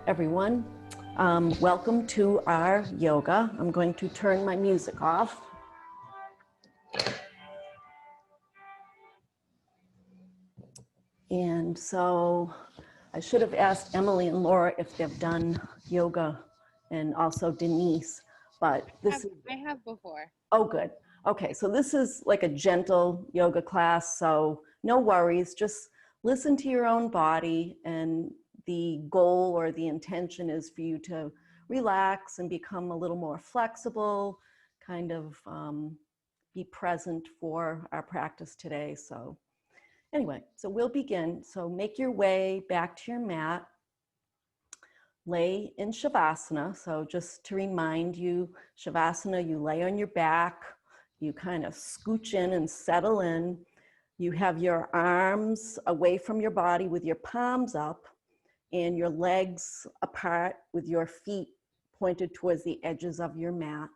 Everyone. Welcome to our yoga. I'm going to turn my music off. And so I should have asked Emily and Laura if they've done yoga, and also Denise, but this I have before. Oh, good. Okay, so this is like a gentle yoga class, so no worries. Just listen to your own body, and the goal or the intention is for you to relax and become a little more flexible, kind of be present for our practice today. So anyway, so we'll begin. So make your way back to your mat. Lay in Shavasana. So just to remind you, Shavasana, you lay on your back, you kind of scooch in and settle in. You have your arms away from your body with your palms up and your legs apart with your feet pointed towards the edges of your mat.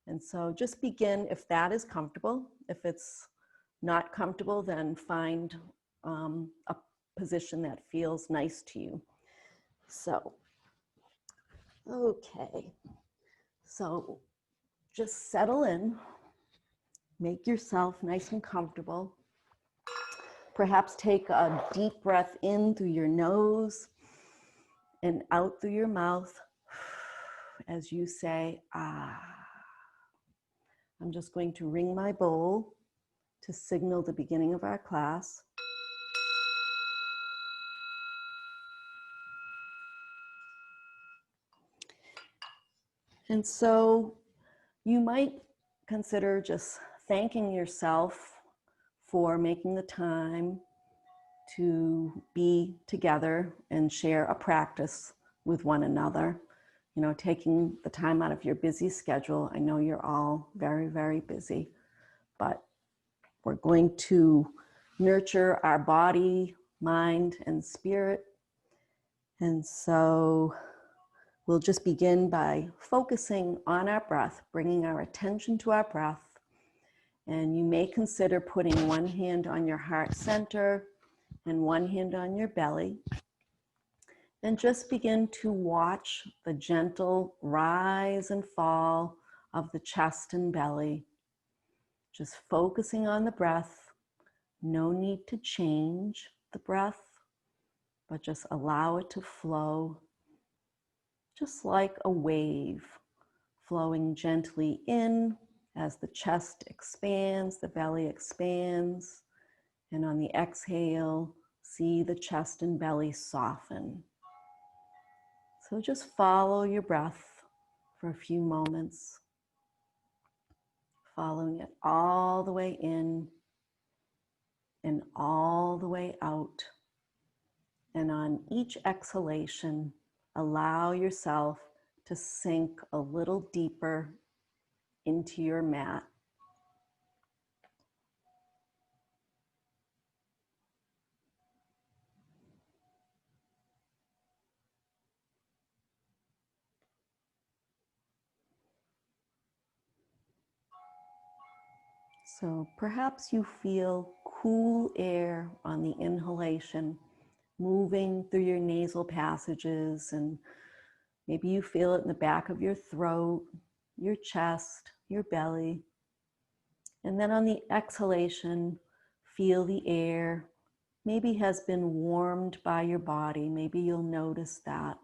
And so just begin if that is comfortable. If it's not comfortable, then find a position that feels nice to you. So, okay. So just settle in, make yourself nice and comfortable. Perhaps take a deep breath in through your nose and out through your mouth as you say, ah. I'm just going to ring my bowl to signal the beginning of our class. And so you might consider just thanking yourself for making the time to be together and share a practice with one another. You know, taking the time out of your busy schedule. I know you're all very, very busy, but we're going to nurture our body, mind, and spirit. And so we'll just begin by focusing on our breath, bringing our attention to our breath. And you may consider putting one hand on your heart center and one hand on your belly. And just begin to watch the gentle rise and fall of the chest and belly. Just focusing on the breath. No need to change the breath, but just allow it to flow, just like a wave, flowing gently in as the chest expands, the belly expands, and on the exhale, see the chest and belly soften. So just follow your breath for a few moments, following it all the way in and all the way out. And on each exhalation, allow yourself to sink a little deeper into your mat. So perhaps you feel cool air on the inhalation moving through your nasal passages, and maybe you feel it in the back of your throat, your chest, your belly. And then on the exhalation, feel the air maybe has been warmed by your body. Maybe you'll notice that.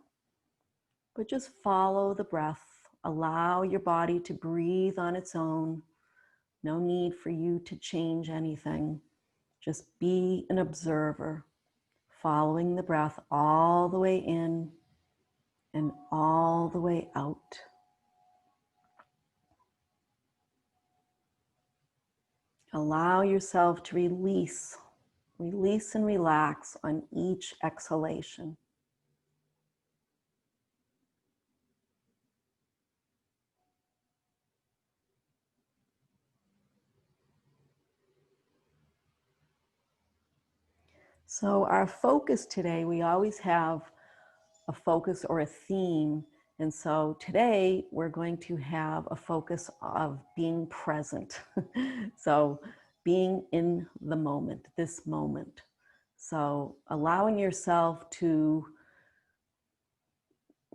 But just follow the breath. Allow your body to breathe on its own. No need for you to change anything. Just be an observer, following the breath all the way in and all the way out. Allow yourself to release and relax on each exhalation. So our focus today, we always have a focus or a theme. And so today we're going to have a focus of being present. So being in the moment, this moment. So allowing yourself to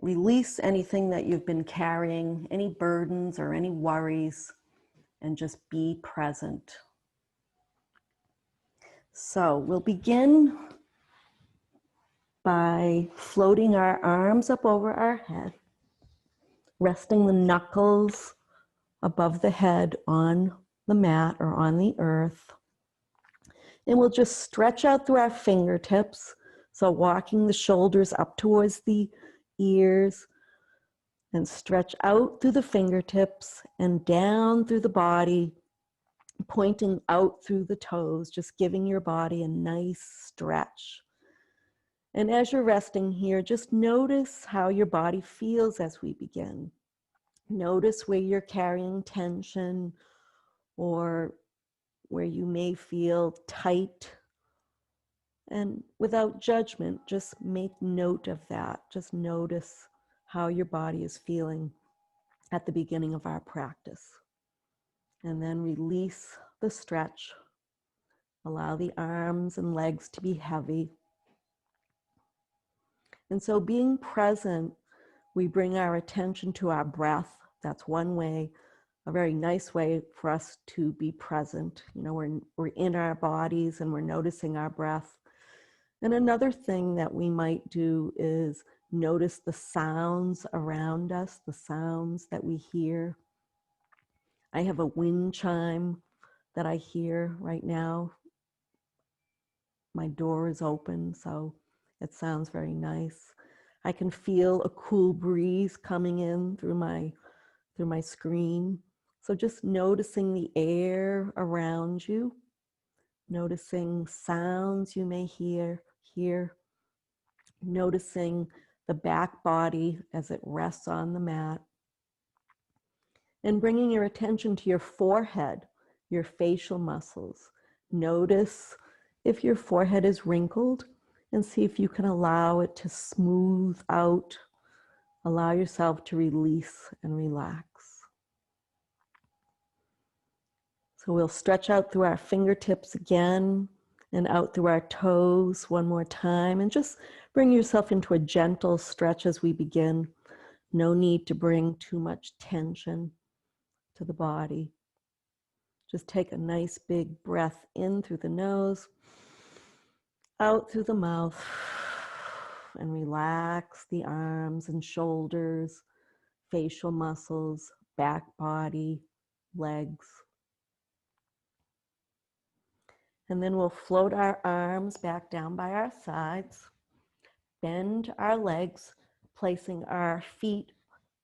release anything that you've been carrying, any burdens or any worries, and just be present. So we'll begin by floating our arms up over our head, resting the knuckles above the head on the mat or on the earth. And we'll just stretch out through our fingertips. So walking the shoulders up towards the ears, and stretch out through the fingertips and down through the body, pointing out through the toes, just giving your body a nice stretch. And as you're resting here, just notice how your body feels as we begin. Notice where you're carrying tension or where you may feel tight. And without judgment, just make note of that. Just notice how your body is feeling at the beginning of our practice. And then release the stretch. Allow the arms and legs to be heavy. And so being present, we bring our attention to our breath. That's one way, a very nice way for us to be present. You know, we're in our bodies and we're noticing our breath. And another thing that we might do is notice the sounds around us, the sounds that we hear. I have a wind chime that I hear right now. My door is open, so it sounds very nice. I can feel a cool breeze coming in through my screen. So just noticing the air around you, noticing sounds you may hear, noticing the back body as it rests on the mat, and bringing your attention to your forehead, your facial muscles. Notice if your forehead is wrinkled and see if you can allow it to smooth out. Allow yourself to release and relax. So we'll stretch out through our fingertips again and out through our toes one more time, and just bring yourself into a gentle stretch as we begin. No need to bring too much tension to the body. Just take a nice big breath in through the nose, out through the mouth, and relax the arms and shoulders, facial muscles, back body, legs. And then we'll float our arms back down by our sides, bend our legs, placing our feet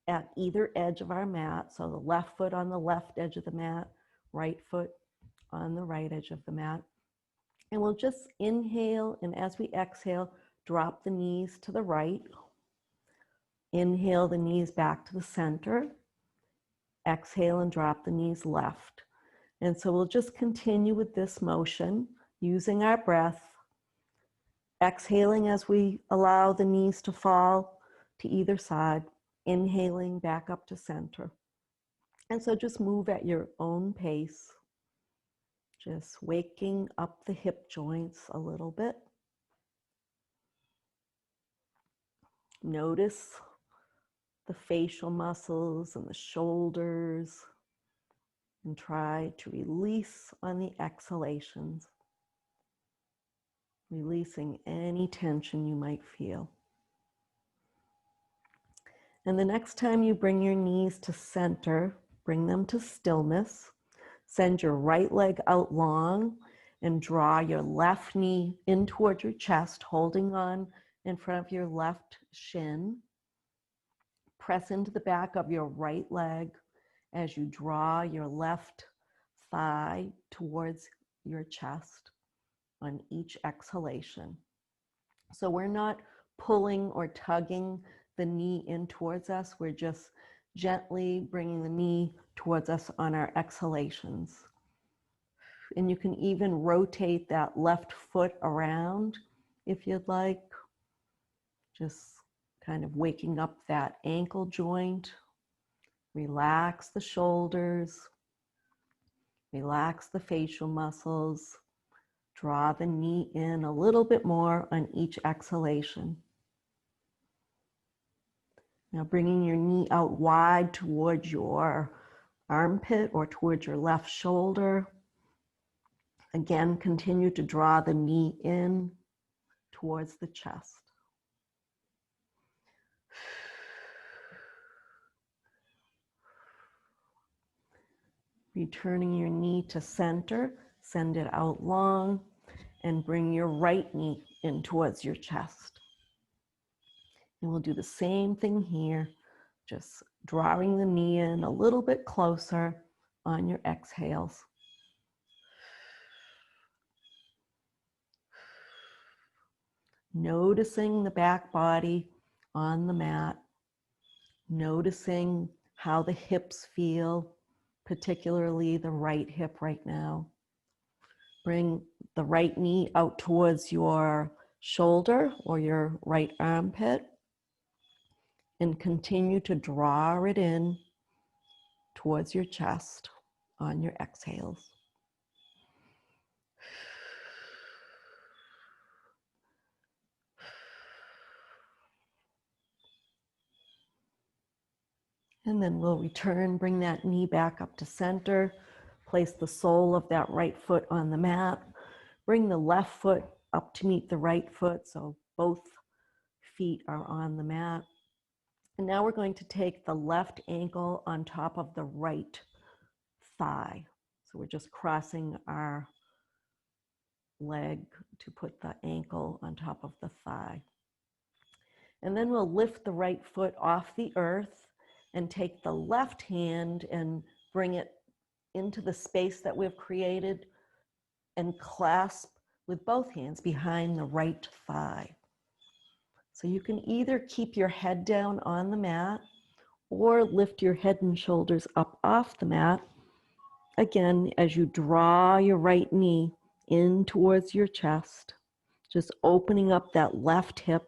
at either edge of our mat. So the left foot on the left edge of the mat, right foot on the right edge of the mat. And we'll just inhale, and as we exhale, drop the knees to the right. Inhale the knees back to the center. Exhale and drop the knees left. And so we'll just continue with this motion using our breath, exhaling as we allow the knees to fall to either side, inhaling back up to center. And so just move at your own pace, just waking up the hip joints a little bit. Notice the facial muscles and the shoulders, and try to release on the exhalations, releasing any tension you might feel. And the next time you bring your knees to center, bring them to stillness. Send your right leg out long and draw your left knee in towards your chest, holding on in front of your left shin. Press into the back of your right leg as you draw your left thigh towards your chest on each exhalation. So we're not pulling or tugging the knee in towards us. We're just gently bringing the knee towards us on our exhalations. And you can even rotate that left foot around if you'd like. Just kind of waking up that ankle joint. Relax the shoulders. Relax the facial muscles. Draw the knee in a little bit more on each exhalation. Now bringing your knee out wide towards your armpit or towards your left shoulder. Again, continue to draw the knee in towards the chest. Returning your knee to center, send it out long, and bring your right knee in towards your chest. And we'll do the same thing here, just drawing the knee in a little bit closer on your exhales. Noticing the back body on the mat, noticing how the hips feel, particularly the right hip right now. Bring the right knee out towards your shoulder or your right armpit and continue to draw it in towards your chest on your exhales. And then we'll return, bring that knee back up to center, place the sole of that right foot on the mat, bring the left foot up to meet the right foot so both feet are on the mat. And now we're going to take the left ankle on top of the right thigh. So we're just crossing our leg to put the ankle on top of the thigh. And then we'll lift the right foot off the earth and take the left hand and bring it into the space that we've created and clasp with both hands behind the right thigh. So you can either keep your head down on the mat or lift your head and shoulders up off the mat. Again, as you draw your right knee in towards your chest, just opening up that left hip.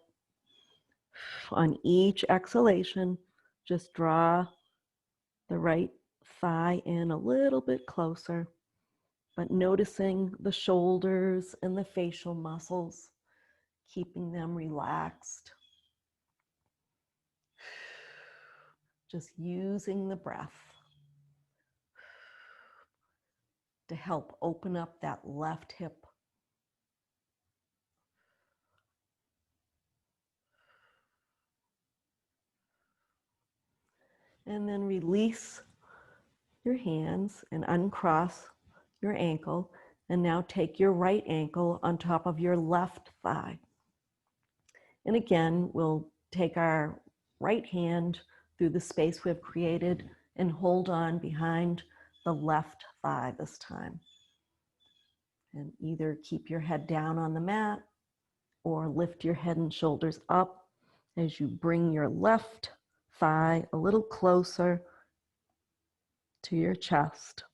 On each exhalation, just draw the right thigh in a little bit closer, but noticing the shoulders and the facial muscles, keeping them relaxed. Just using the breath to help open up that left hip. And then release your hands and uncross your ankle. And now take your right ankle on top of your left thigh. And again, we'll take our right hand through the space we've created and hold on behind the left thigh this time. And either keep your head down on the mat or lift your head and shoulders up as you bring your left thigh a little closer to your chest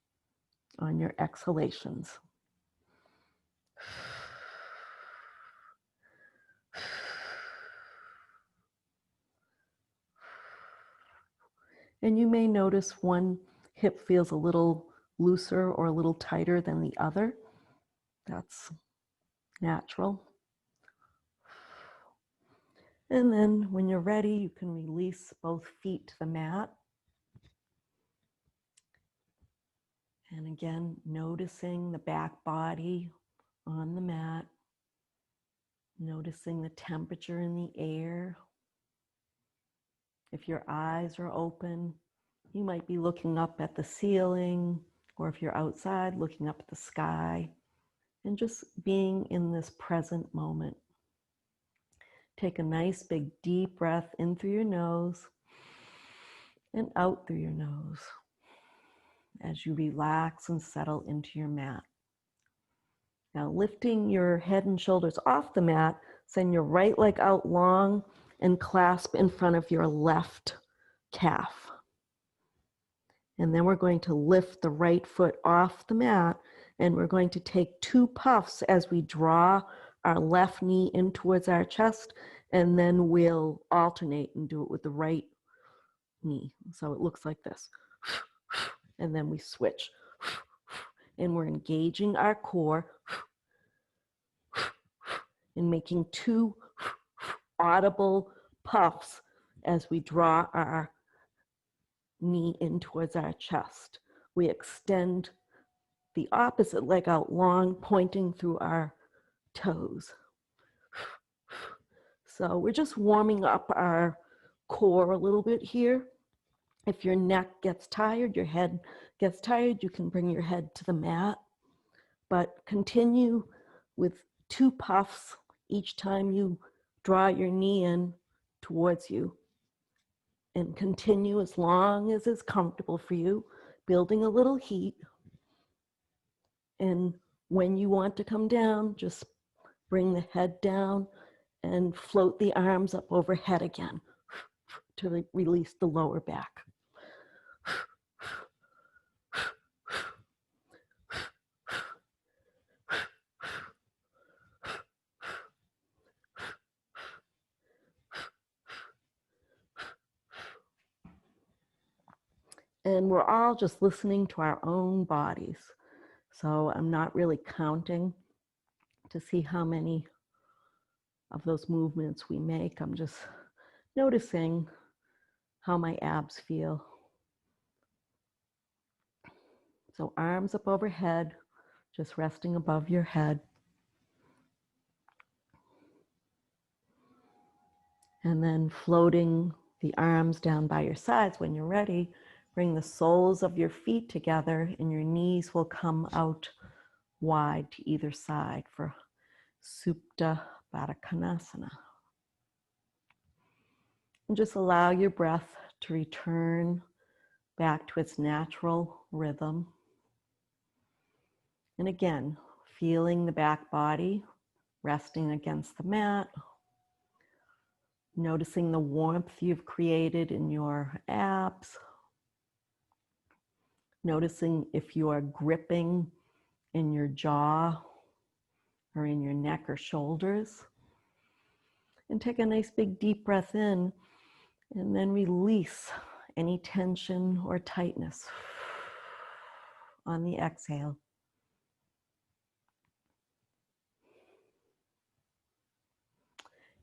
on your exhalations. And you may notice one hip feels a little looser or a little tighter than the other. That's natural. And then when you're ready, you can release both feet to the mat. And again, noticing the back body on the mat, noticing the temperature in the air. If your eyes are open, you might be looking up at the ceiling, or if you're outside, looking up at the sky, and just being in this present moment. Take a nice big deep breath in through your nose and out through your nose as you relax and settle into your mat. Now lifting your head and shoulders off the mat, send your right leg out long and clasp in front of your left calf. And then we're going to lift the right foot off the mat and we're going to take 2 puffs as we draw our left knee in towards our chest, and then we'll alternate and do it with the right knee. So it looks like this. And then we switch. And we're engaging our core and making 2 audible puffs as we draw our knee in towards our chest. We extend the opposite leg out long, pointing through our toes. So we're just warming up our core a little bit here. If your neck gets tired, your head gets tired, you can bring your head to the mat, but continue with 2 puffs each time you draw your knee in towards you, and continue as long as is comfortable for you, building a little heat. And when you want to come down, just bring the head down and float the arms up overhead again to release the lower back. And we're all just listening to our own bodies. So I'm not really counting to see how many of those movements we make. I'm just noticing how my abs feel. So arms up overhead, just resting above your head. And then floating the arms down by your sides. When you're ready, bring the soles of your feet together and your knees will come out wide to either side for Supta Baddha Konasana. And just allow your breath to return back to its natural rhythm. And again, feeling the back body resting against the mat, noticing the warmth you've created in your abs, noticing if you are gripping in your jaw or in your neck or shoulders. And take a nice big deep breath in and then release any tension or tightness on the exhale.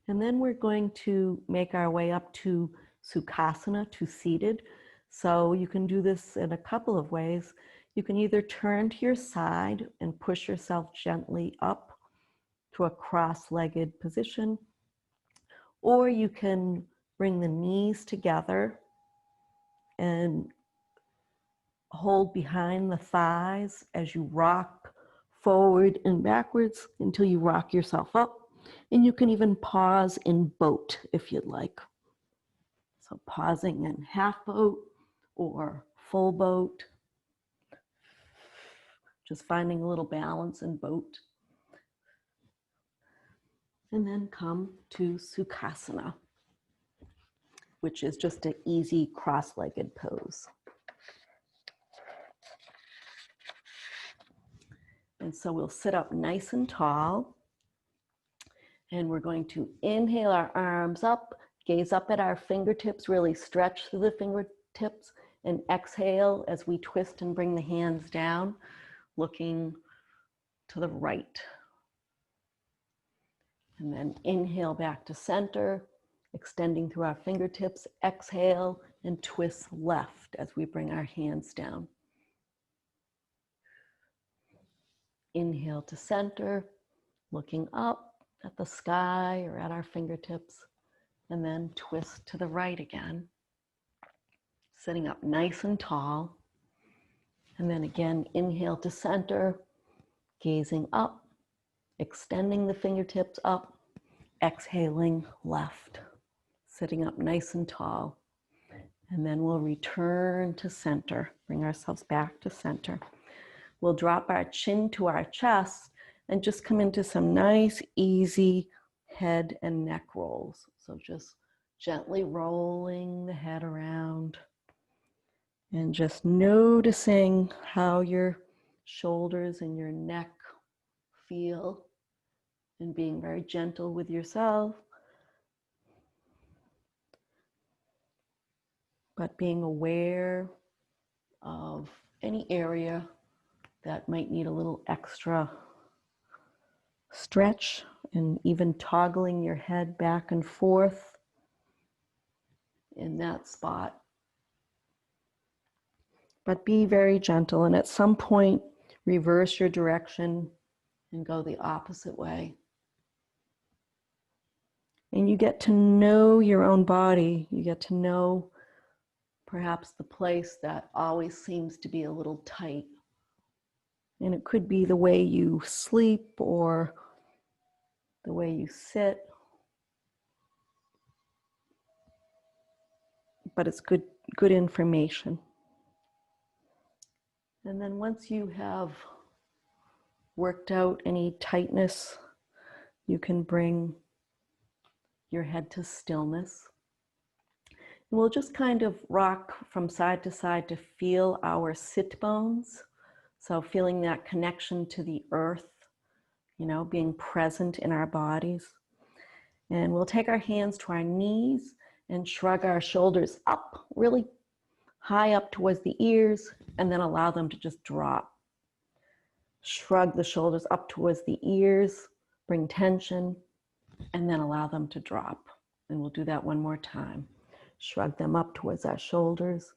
And then we're going to make our way up to Sukhasana, to seated. So you can do this in a couple of ways. You can either turn to your side and push yourself gently up to a cross-legged position, or you can bring the knees together and hold behind the thighs as you rock forward and backwards until you rock yourself up. And you can even pause in boat if you'd like. So pausing in half boat or full boat. Just finding a little balance in boat. And then come to Sukhasana, which is just an easy cross-legged pose. And so we'll sit up nice and tall. And we're going to inhale our arms up, gaze up at our fingertips, really stretch through the fingertips, and exhale as we twist and bring the hands down, looking to the right. And then inhale back to center, extending through our fingertips, exhale, and twist left as we bring our hands down. Inhale to center, looking up at the sky or at our fingertips, and then twist to the right again, sitting up nice and tall. And then again, inhale to center, gazing up, extending the fingertips up, exhaling left, sitting up nice and tall. And then we'll return to center, bring ourselves back to center. We'll drop our chin to our chest and just come into some nice, easy head and neck rolls. So just gently rolling the head around and just noticing how your shoulders and your neck feel, and being very gentle with yourself, but being aware of any area that might need a little extra stretch, and even toggling your head back and forth in that spot. But be very gentle, and at some point, reverse your direction And go the opposite way. and you get to know your own body. You get to know Perhaps the place that always seems to be a little tight. and it could be the way you sleep or the way you sit. But it's good information. And then once you have worked out any tightness, you can bring your head to stillness. And we'll just kind of rock from side to side to feel our sit bones. So feeling that connection to the earth, being present in our bodies. And we'll take our hands to our knees and shrug our shoulders up, really high up towards the ears, and then allow them to just drop. Shrug the shoulders up towards the ears, bring tension, and then allow them to drop. And we'll do that one more time. Shrug them up towards our shoulders,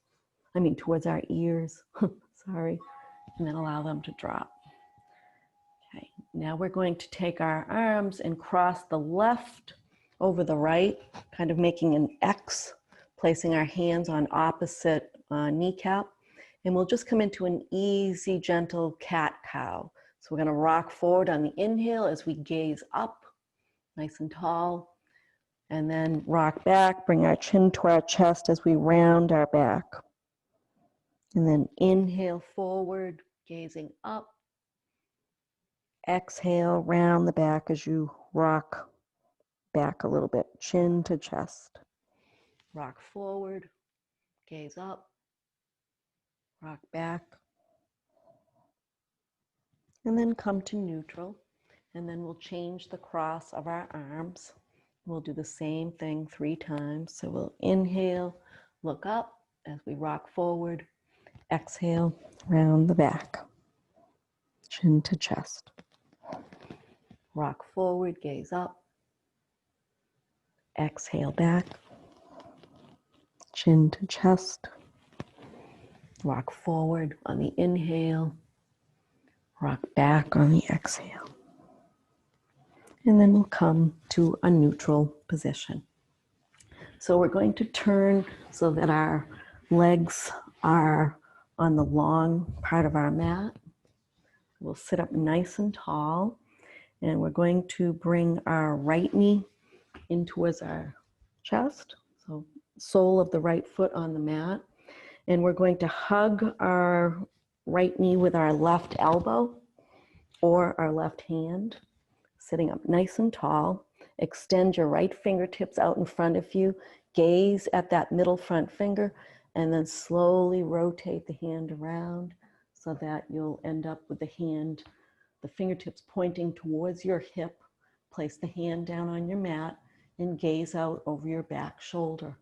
towards our ears, sorry, and then allow them to drop. Okay, now we're going to take our arms and cross the left over the right, kind of making an X, placing our hands on opposite kneecap. And we'll just come into an easy, gentle cat-cow. So we're going to rock forward on the inhale as we gaze up, nice and tall. And then rock back, bring our chin to our chest as we round our back. And then inhale forward, gazing up. Exhale, round the back as you rock back a little bit, chin to chest. Rock forward, gaze up, rock back. And then come to neutral. And then we'll change the cross of our arms. We'll do the same thing 3 times. So we'll inhale, look up as we rock forward. Exhale, round the back, chin to chest. Rock forward, gaze up. Exhale back, chin to chest. Rock forward on the inhale. Rock back on the exhale. And then we'll come to a neutral position. So we're going to turn so that our legs are on the long part of our mat. We'll sit up nice and tall, and we're going to bring our right knee in towards our chest, so sole of the right foot on the mat. And we're going to hug our right knee with our left elbow or our left hand, sitting up nice and tall. Extend your right fingertips out in front of you. Gaze at that middle front finger, and then slowly rotate the hand around so that you'll end up with the fingertips pointing towards your hip. Place the hand down on your mat and gaze out over your back shoulder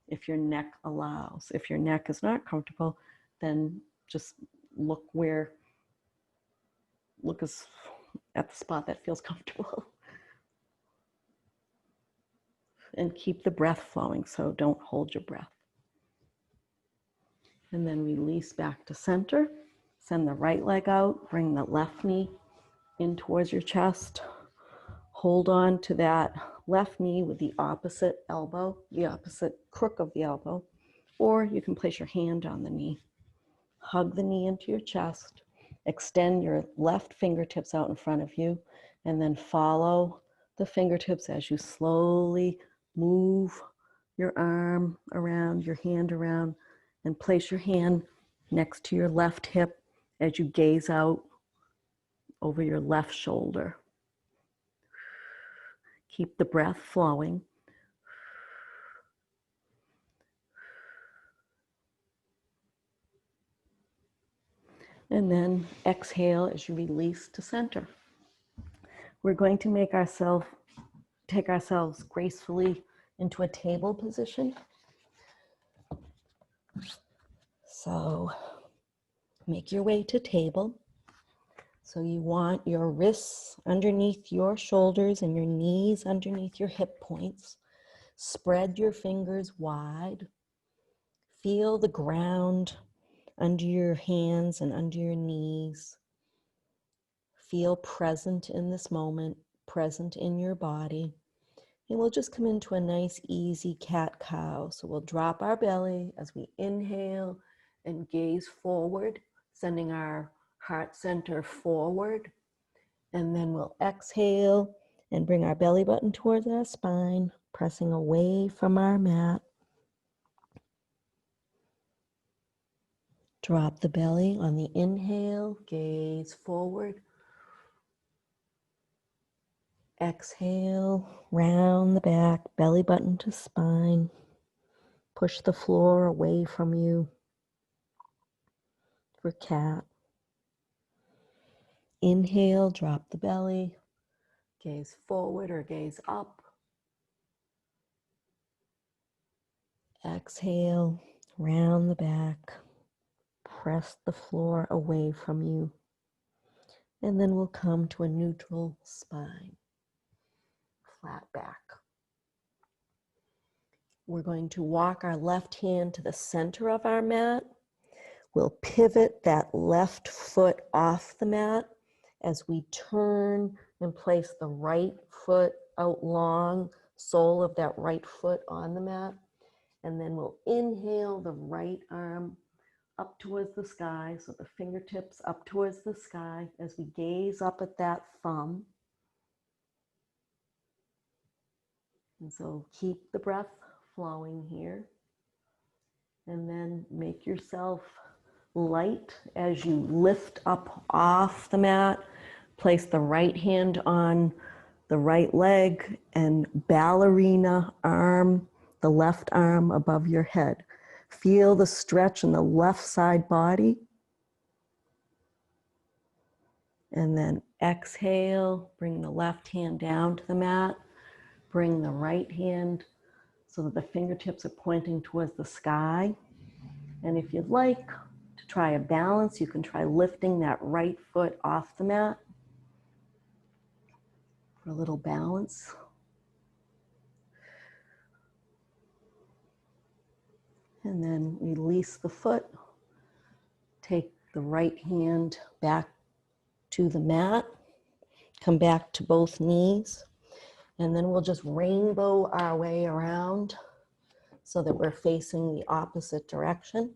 if your neck allows. If your neck is not comfortable, then just look at the spot that feels comfortable. And keep the breath flowing, so don't hold your breath. And then release back to center. Send the right leg out, bring the left knee in towards your chest. Hold on to that left knee with the opposite elbow, the opposite crook of the elbow, or you can place your hand on the knee. Hug the knee into your chest. Extend your left fingertips out in front of you, and then follow the fingertips as you slowly move your arm around, your hand around, and place your hand next to your left hip as you gaze out over your left shoulder. Keep the breath flowing. And then exhale as you release to center. We're going to take ourselves gracefully into a table position. So make your way to table. So you want your wrists underneath your shoulders and your knees underneath your hip points. Spread your fingers wide. Feel the ground under your hands and under your knees. Feel present in this moment, present in your body. And we'll just come into a nice, easy cat-cow. So we'll drop our belly as we inhale and gaze forward, sending our heart center forward. And then we'll exhale and bring our belly button towards our spine, pressing away from our mat. Drop the belly on the inhale, gaze forward. Exhale, round the back, belly button to spine. Push the floor away from you for cat. Inhale, drop the belly, gaze forward or gaze up. Exhale, round the back, press the floor away from you. And then we'll come to a neutral spine, flat back. We're going to walk our left hand to the center of our mat. We'll pivot that left foot off the mat as we turn and place the right foot out long, sole of that right foot on the mat. And then we'll inhale the right arm up towards the sky, so the fingertips up towards the sky as we gaze up at that thumb. And so keep the breath flowing here. And then make yourself light as you lift up off the mat. Place the right hand on the right leg and ballerina arm the left arm above your head. Feel the stretch in the left side body. And then exhale, bring the left hand down to the mat. Bring the right hand so that the fingertips are pointing towards the sky. And if you'd like to try a balance, you can try lifting that right foot off the mat for a little balance. And then release the foot. Take the right hand back to the mat. Come back to both knees. And then we'll just rainbow our way around so that we're facing the opposite direction.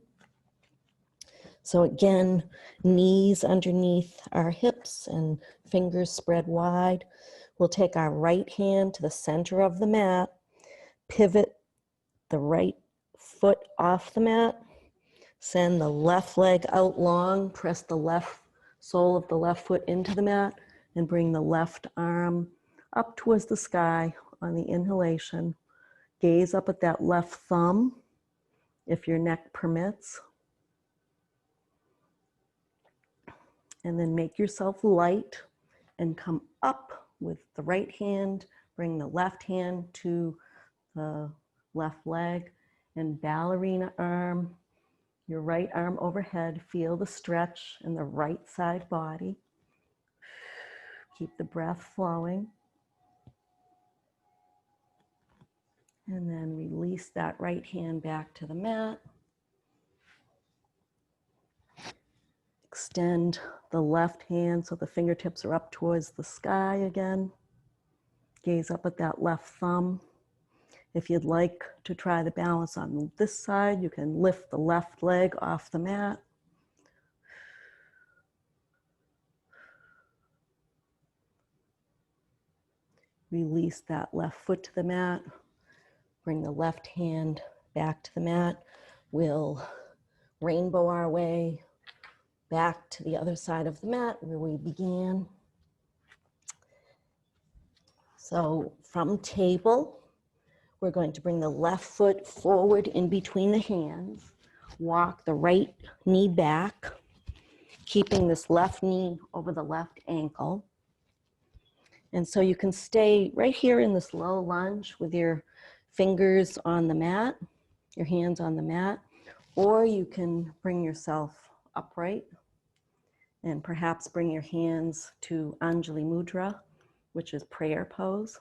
So again, knees underneath our hips and fingers spread wide. We'll take our right hand to the center of the mat, pivot the right foot off the mat, send the left leg out long, press the left sole of the left foot into the mat, and bring the left arm up towards the sky on the inhalation. Gaze up at that left thumb, if your neck permits. And then make yourself light and come up with the right hand. Bring the left hand to the left leg and ballerina arm, your right arm overhead. Feel the stretch in the right side body. Keep the breath flowing. And then release that right hand back to the mat. Extend the left hand so the fingertips are up towards the sky again. Gaze up at that left thumb. If you'd like to try the balance on this side, you can lift the left leg off the mat. Release that left foot to the mat. Bring the left hand back to the mat. We'll rainbow our way back to the other side of the mat where we began. So from table, we're going to bring the left foot forward in between the hands. Walk the right knee back, keeping this left knee over the left ankle. And so you can stay right here in this low lunge with your fingers on the mat, your hands on the mat, or you can bring yourself upright and perhaps bring your hands to Anjali Mudra, which is prayer pose.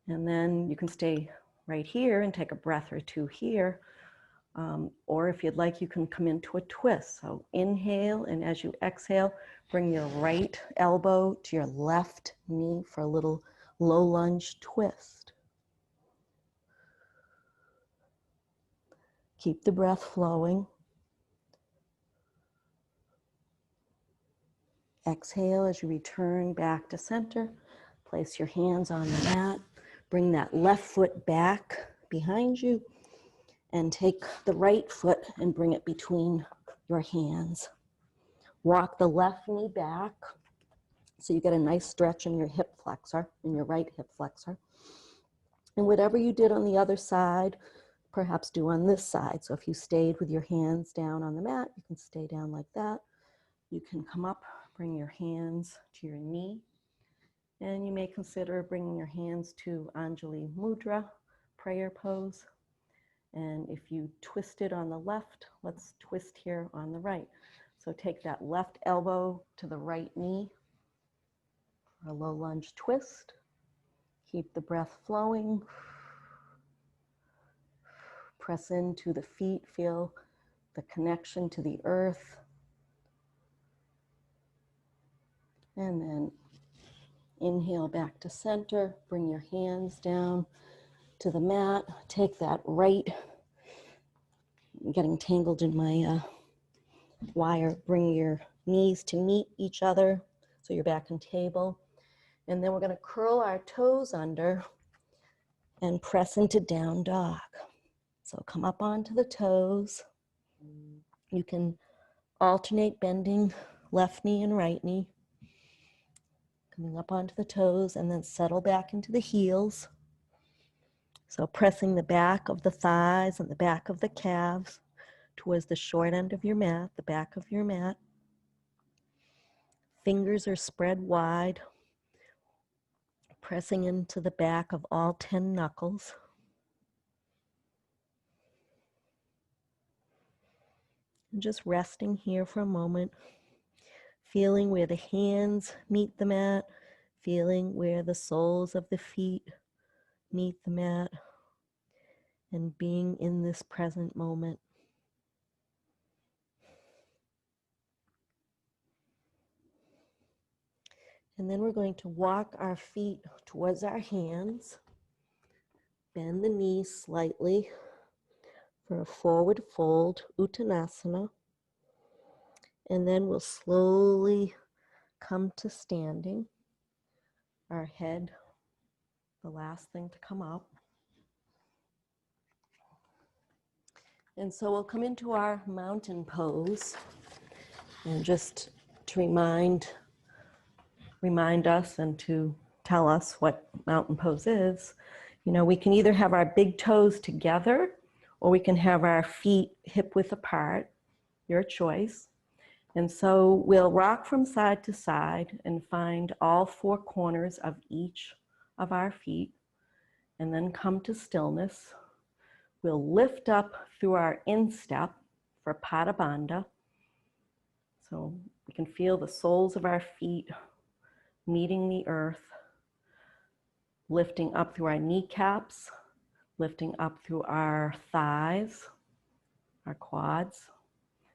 And then you can stay right here and take a breath or two here. Or if you'd like, you can come into a twist. So inhale, and as you exhale, bring your right elbow to your left knee for a little low lunge twist. Keep the breath flowing. Exhale as you return back to center. Place your hands on the mat. Bring that left foot back behind you and take the right foot and bring it between your hands. Walk the left knee back so you get a nice stretch in your hip flexor, in your right hip flexor. And whatever you did on the other side, perhaps do on this side. So if you stayed with your hands down on the mat, you can stay down like that. You can come up, bring your hands to your knee, and you may consider bringing your hands to Anjali Mudra, prayer pose. And if you twisted on the left, let's twist here on the right. So take that left elbow to the right knee, a low lunge twist. Keep the breath flowing. Press into the feet, feel the connection to the earth. And then inhale back to center, bring your hands down to the mat. Take that right, I'm getting tangled in my wire. Bring your knees to meet each other so you're back on table. And then we're going to curl our toes under and press into down dog. So come up onto the toes. You can alternate bending left knee and right knee. Coming up onto the toes and then settle back into the heels. So pressing the back of the thighs and the back of the calves towards the short end of your mat, the back of your mat. Fingers are spread wide, pressing into the back of all 10 knuckles. And just resting here for a moment, feeling where the hands meet the mat, feeling where the soles of the feet meet the mat, and being in this present moment. And then we're going to walk our feet towards our hands, bend the knees slightly for a forward fold, Uttanasana. And then we'll slowly come to standing. Our head, the last thing to come up. And so we'll come into our mountain pose. And just to remind us and to tell us what mountain pose is, you know, we can either have our big toes together or we can have our feet hip width apart, your choice. And so we'll rock from side to side and find all 4 corners of each of our feet and then come to stillness. We'll lift up through our instep for Pada Bandha. So we can feel the soles of our feet meeting the earth, lifting up through our kneecaps, lifting up through our thighs, our quads,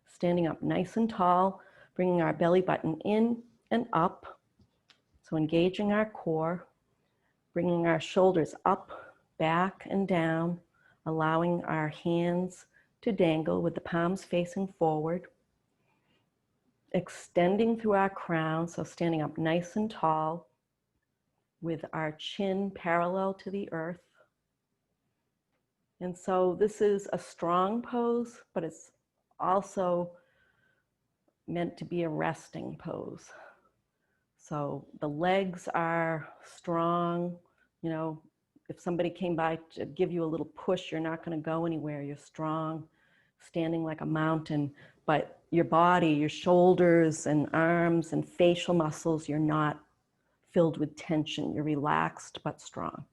standing up nice and tall, bringing our belly button in and up. So engaging our core, bringing our shoulders up, back, and down, allowing our hands to dangle with the palms facing forward. Extending through our crown, so standing up nice and tall with our chin parallel to the earth. And so this is a strong pose, but it's also meant to be a resting pose. So the legs are strong. You know, if somebody came by to give you a little push, you're not going to go anywhere. You're strong, standing like a mountain. But your body, your shoulders and arms and facial muscles, you're not filled with tension. You're relaxed but strong.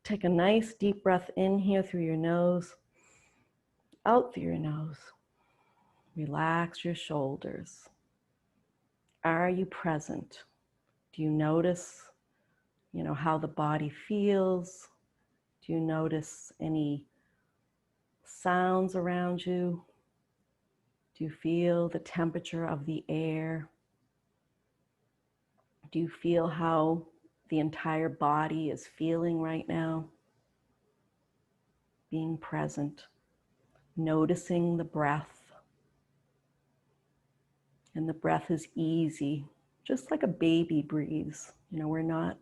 Take a nice deep breath in here through your nose, out through your nose. Relax your shoulders. Are you present? Do you notice, you know, how the body feels? Do you notice any sounds around you? Do you feel the temperature of the air? Do you feel how the entire body is feeling right now? Being present, noticing the breath. And the breath is easy, just like a baby breathes. You know, we're not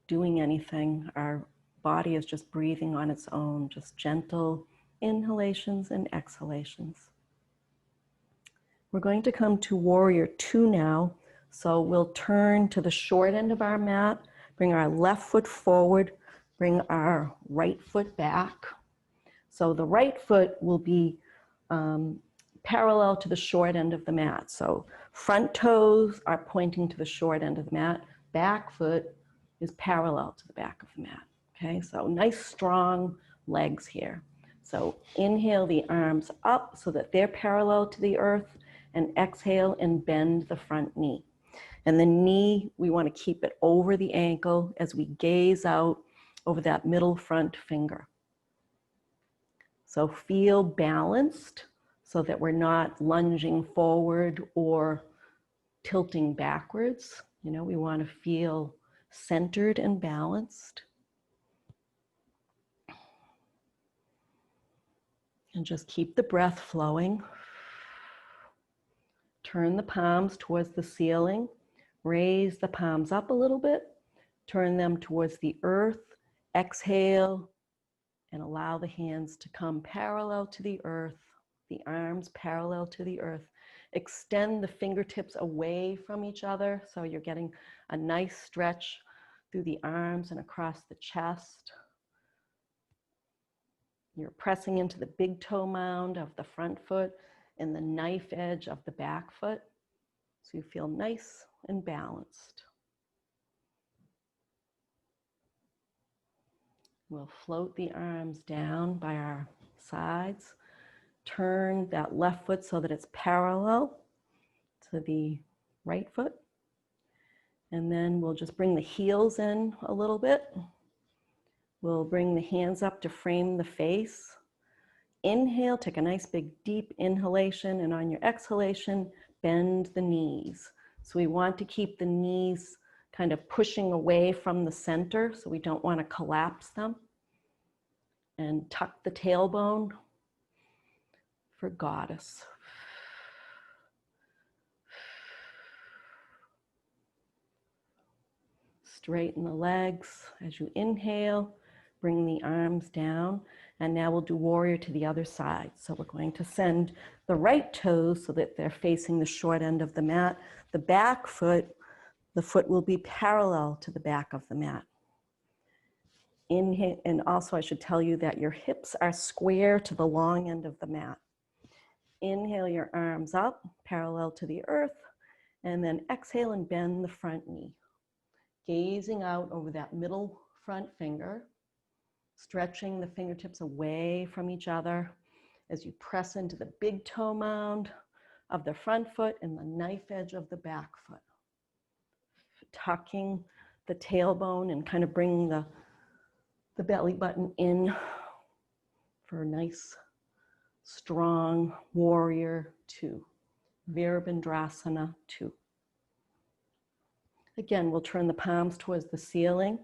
doing anything. Our body is just breathing on its own, just gentle inhalations and exhalations. We're going to come to Warrior Two now. So we'll turn to the short end of our mat, bring our left foot forward, bring our right foot back. So the right foot will be parallel to the short end of the mat. So front toes are pointing to the short end of the mat. Back foot is parallel to the back of the mat. Okay, so nice strong legs here. So inhale the arms up so that they're parallel to the earth, and exhale and bend the front knee. And the knee, we want to keep it over the ankle as we gaze out over that middle front finger. So feel balanced so that we're not lunging forward or tilting backwards. You know, we want to feel centered and balanced. And just keep the breath flowing. Turn the palms towards the ceiling. Raise the palms up a little bit. Turn them towards the earth. Exhale and allow the hands to come parallel to the earth, the arms parallel to the earth. Extend the fingertips away from each other so you're getting a nice stretch through the arms and across the chest. You're pressing into the big toe mound of the front foot and the knife edge of the back foot, so you feel nice and balanced. We'll float the arms down by our sides. Turn that left foot so that it's parallel to the right foot. And then we'll just bring the heels in a little bit. We'll bring the hands up to frame the face. Inhale, take a nice big deep inhalation, and on your exhalation, bend the knees. So we want to keep the knees kind of pushing away from the center, so we don't want to collapse them. And tuck the tailbone for goddess. Straighten the legs as you inhale, bring the arms down, and now we'll do warrior to the other side. So we're going to send the right toes so that they're facing the short end of the mat. The back foot, the foot will be parallel to the back of the mat. Inhale, and also I should tell you that your hips are square to the long end of the mat. Inhale your arms up, parallel to the earth, and then exhale and bend the front knee. Gazing out over that middle front finger, stretching the fingertips away from each other as you press into the big toe mound of the front foot and the knife edge of the back foot. Tucking the tailbone and kind of bringing the belly button in for a nice, strong warrior two, Virabhadrasana 2. Again, we'll turn the palms towards the ceiling,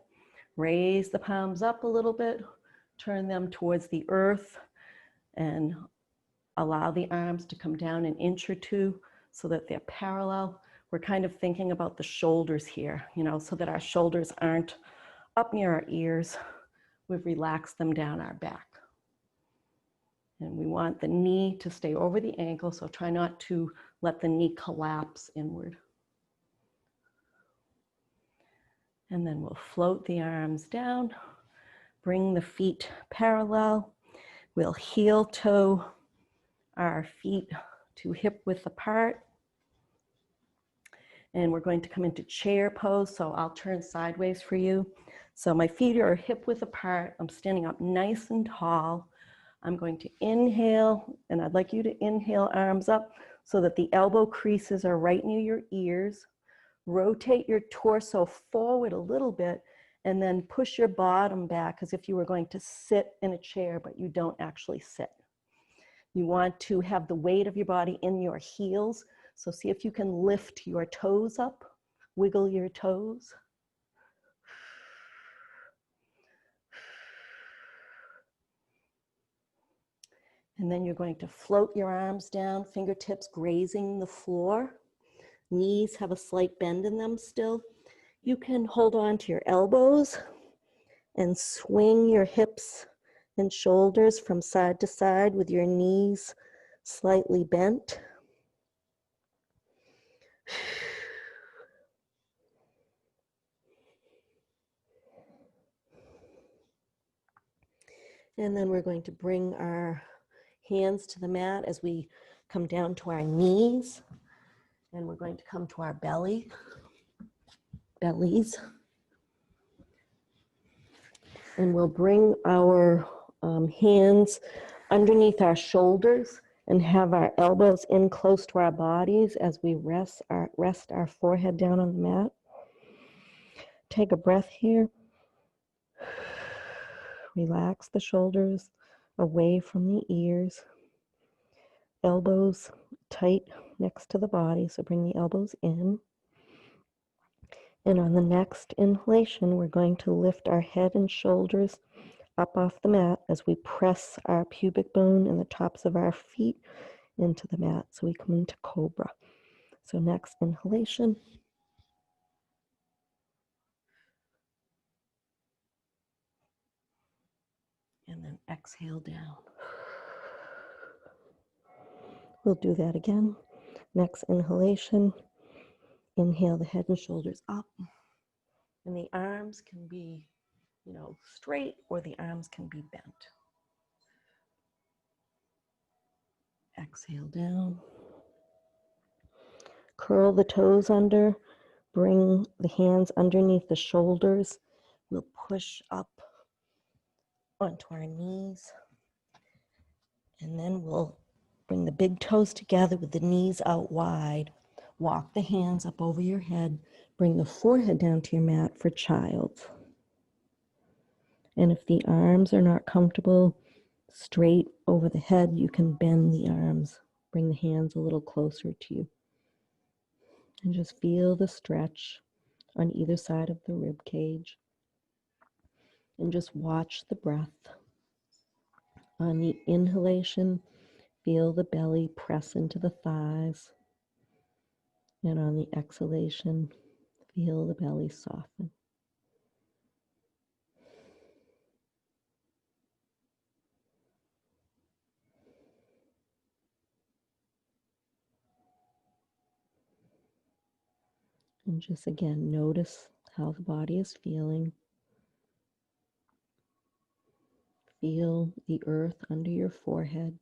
raise the palms up a little bit, turn them towards the earth, and allow the arms to come down an inch or two so that they're parallel. We're kind of thinking about the shoulders here, you know, so that our shoulders aren't up near our ears. We've relaxed them down our back. And we want the knee to stay over the ankle, so try not to let the knee collapse inward. And then we'll float the arms down, bring the feet parallel. We'll heel toe our feet to hip width apart. And we're going to come into chair pose, so I'll turn sideways for you. So my feet are hip width apart. I'm standing up nice and tall. I'm going to inhale, and I'd like you to inhale arms up so that the elbow creases are right near your ears. Rotate your torso forward a little bit And then push your bottom back as if you were going to sit in a chair, but you don't actually sit. You want to have the weight of your body in your heels. So see if you can lift your toes up, wiggle your toes. And then you're going to float your arms down, fingertips grazing the floor. Knees have a slight bend in them still. You can hold on to your elbows and swing your hips and shoulders from side to side with your knees slightly bent. And then we're going to bring our hands to the mat as we come down to our knees. And we're going to come to our bellies. And we'll bring our hands underneath our shoulders and have our elbows in close to our bodies as we rest our forehead down on the mat. Take a breath here. Relax the shoulders away from the ears. Elbows tight next to the body, so bring the elbows in. And on the next inhalation, we're going to lift our head and shoulders up off the mat as we press our pubic bone and the tops of our feet into the mat. So we come into cobra. So next inhalation. And then exhale down. We'll do that again. Next inhalation. Inhale the head and shoulders up. And the arms can be, straight, or the arms can be bent. Exhale down. Curl the toes under. Bring the hands underneath the shoulders. We'll push up onto our knees. And then we'll bring the big toes together with the knees out wide. Walk the hands up over your head. Bring the forehead down to your mat for child. And if the arms are not comfortable straight over the head, you can bend the arms. Bring the hands a little closer to you. And just feel the stretch on either side of the rib cage. And just watch the breath. On the inhalation, feel the belly press into the thighs. And on the exhalation, feel the belly soften. And just again, notice how the body is feeling. Feel the earth under your forehead.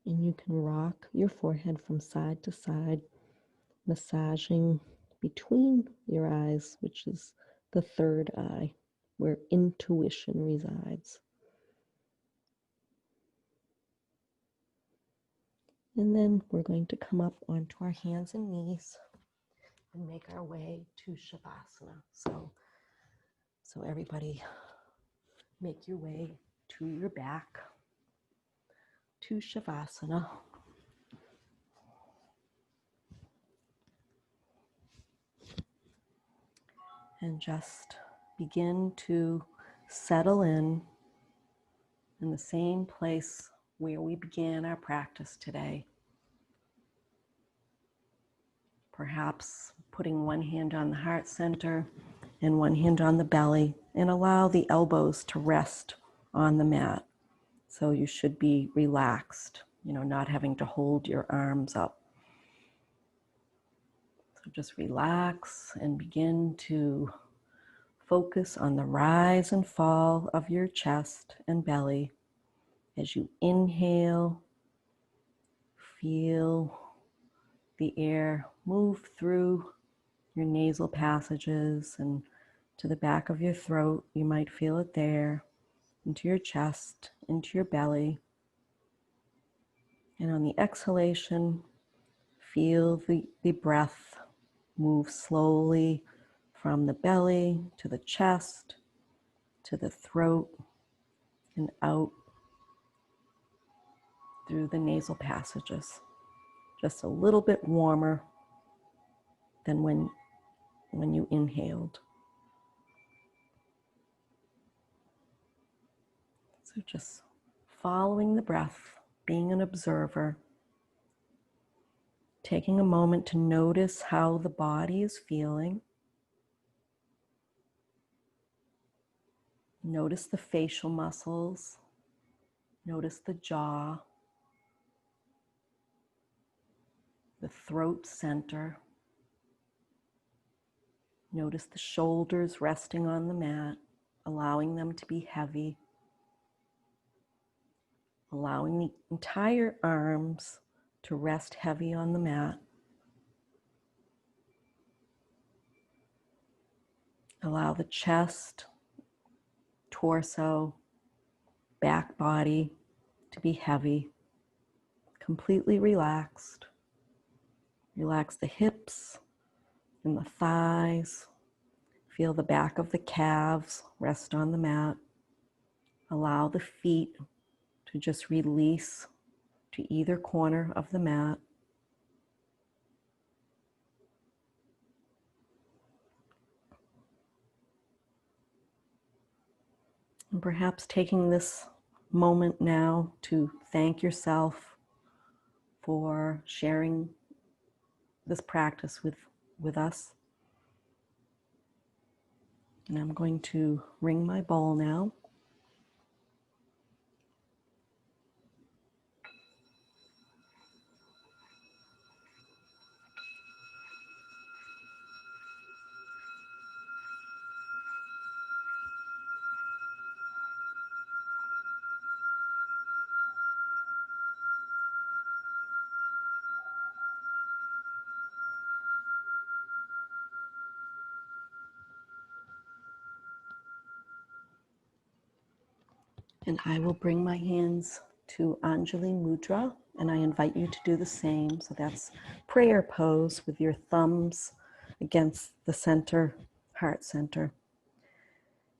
And you can rock your forehead from side to side, massaging between your eyes, which is the third eye, where intuition resides. And then we're going to come up onto our hands and knees and make our way to Shavasana. So everybody, make your way to your back to Shavasana. And just begin to settle in the same place where we began our practice today. Perhaps putting one hand on the heart center and one hand on the belly, and allow the elbows to rest on the mat. So you should be relaxed, not having to hold your arms up. So just relax and begin to focus on the rise and fall of your chest and belly. As you inhale, feel the air move through your nasal passages and to the back of your throat. You might feel it there, into your chest, into your belly. And on the exhalation, feel the breath move slowly from the belly to the chest, to the throat, and out through the nasal passages. Just a little bit warmer than when you inhaled. So just following the breath, being an observer, taking a moment to notice how the body is feeling. Notice the facial muscles. Notice the jaw, the throat center. Notice the shoulders resting on the mat, allowing them to be heavy. Allowing the entire arms to rest heavy on the mat. Allow the chest, torso, back body to be heavy, completely relaxed. Relax the hips and the thighs. Feel the back of the calves rest on the mat. Allow the feet to just release to either corner of the mat. And perhaps taking this moment now to thank yourself for sharing this practice with us. And I'm going to ring my bowl now. And I will bring my hands to Anjali Mudra, and I invite you to do the same. So that's prayer pose with your thumbs against the center, heart center.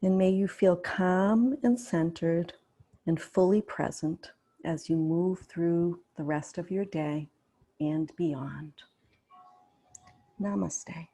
And may you feel calm and centered and fully present as you move through the rest of your day and beyond. Namaste.